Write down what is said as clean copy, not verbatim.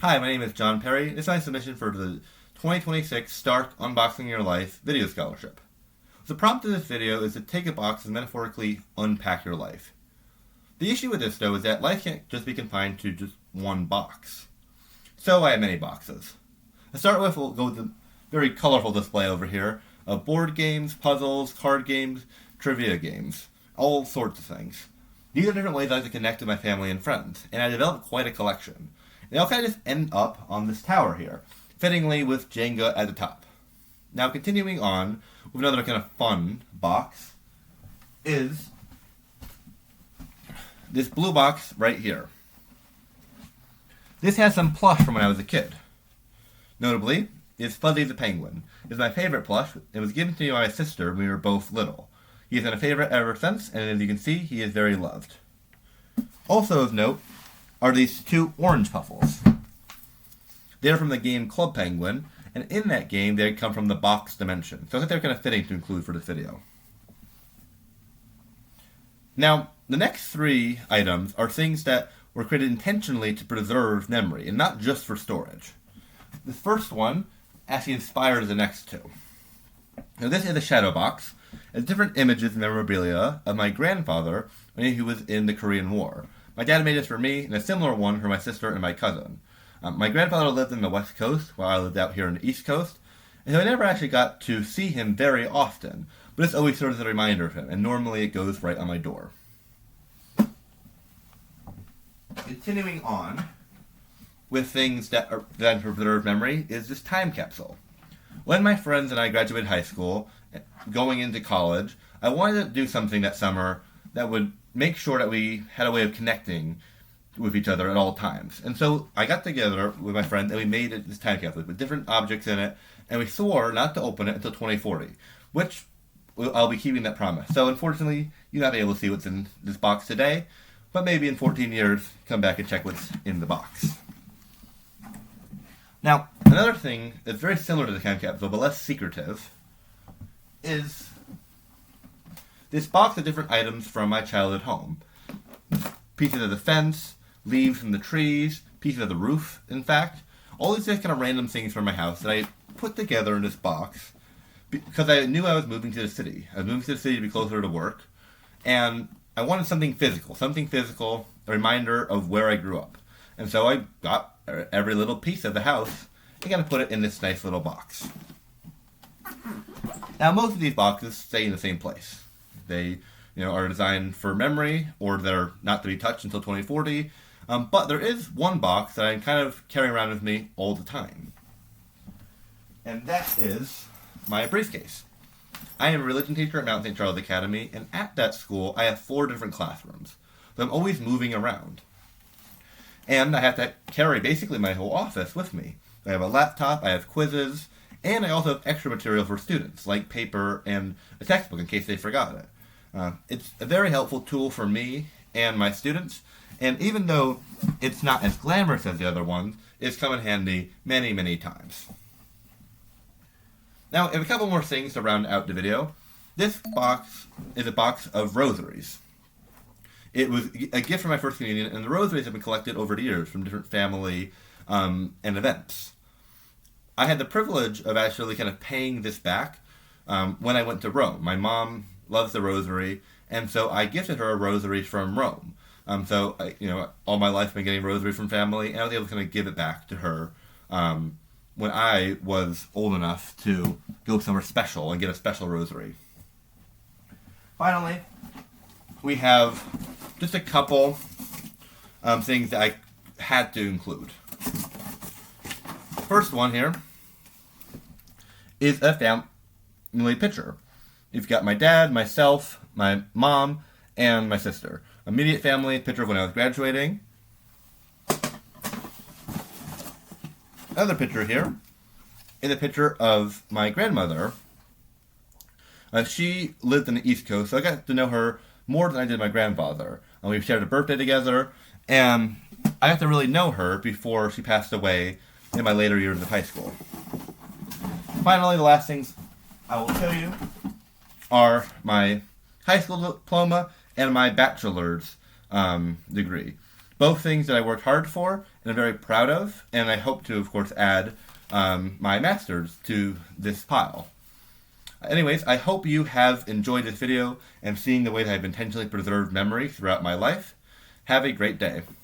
Hi, my name is John Perry. This is my submission for the 2026 Sttark Unboxing Your Life Video Scholarship. The prompt of this video is to take a box and metaphorically unpack your life. The issue with this, though, is that life can't just be confined to just one box. So I have many boxes. To start with, we'll go with the very colorful display over here of board games, puzzles, card games, trivia games, all sorts of things. These are different ways I like to connect with my family and friends, and I developed quite a collection. They all kind of just end up on this tower here, fittingly with Jenga at the top. Now, continuing on with another kind of fun box is this blue box right here. This has some plush from when I was a kid. Notably, it's Fuzzy the Penguin. It's my favorite plush. It was given to me by my sister when we were both little. He has been a favorite ever since, and as you can see, he is very loved. Also of note are these two orange puffles. They are from the game Club Penguin, and in that game they come from the box dimension. So I think they're kind of fitting to include for this video. Now, the next three items are things that were created intentionally to preserve memory, and not just for storage. The first one actually inspires the next two. Now, this is a shadow box. It's different images and memorabilia of my grandfather when he was in the Korean War. My dad made this for me, and a similar one for my sister and my cousin. My grandfather lived in the West Coast, while I lived out here on the East Coast, and so I never actually got to see him very often, but this always serves as a reminder of him, and normally it goes right on my door. Continuing on with things that preserve memory is this time capsule. When my friends and I graduated high school, going into college, I wanted to do something that summer that would make sure that we had a way of connecting with each other at all times. And so I got together with my friends and we made this time capsule with different objects in it, and we swore not to open it until 2040, which I'll be keeping that promise. So unfortunately, you're not able to see what's in this box today, but maybe in 14 years, come back and check what's in the box. Now, another thing that's very similar to the time capsule, but less secretive, is this box of different items from my childhood home. Pieces of the fence, leaves from the trees, pieces of the roof, in fact. All these kind of random things from my house that I put together in this box because I knew I was moving to the city. I was moving to the city to be closer to work, and I wanted something physical, a reminder of where I grew up. And so I got every little piece of the house and kind of put it in this nice little box. Now, most of these boxes stay in the same place. They, are designed for memory, or they're not to be touched until 2040. But there is one box that I'm kind of carrying around with me all the time. And that is my briefcase. I am a religion teacher at Mount St. Charles Academy, and at that school, I have 4 different classrooms. So I'm always moving around. And I have to carry basically my whole office with me. I have a laptop, I have quizzes, and I also have extra material for students, like paper and a textbook in case they forgot it. It's a very helpful tool for me and my students, and even though it's not as glamorous as the other ones, it's come in handy many, many times. Now, I have a couple more things to round out the video. This box is a box of rosaries. It was a gift from my first communion, and the rosaries have been collected over the years from different family and events. I had the privilege of actually kind of paying this back when I went to Rome. My mom loves the rosary, and so I gifted her a rosary from Rome. So all my life I've been getting rosary from family, and I was able to kind of give it back to her when I was old enough to go somewhere special and get a special rosary. Finally, we have just a couple things that I had to include. First one here is a family picture. You've got my dad, myself, my mom, and my sister. Immediate family picture of when I was graduating. Another picture here is a picture of my grandmother. She lived in the East Coast, so I got to know her more than I did my grandfather. We shared a birthday together, and I got to really know her before she passed away in my later years of high school. Finally, the last things I will show you are my high school diploma and my bachelor's degree. Both things that I worked hard for and I'm very proud of, and I hope to, of course, add my masters to this pile. Anyways, I hope you have enjoyed this video and seeing the way that I've intentionally preserved memory throughout my life. Have a great day.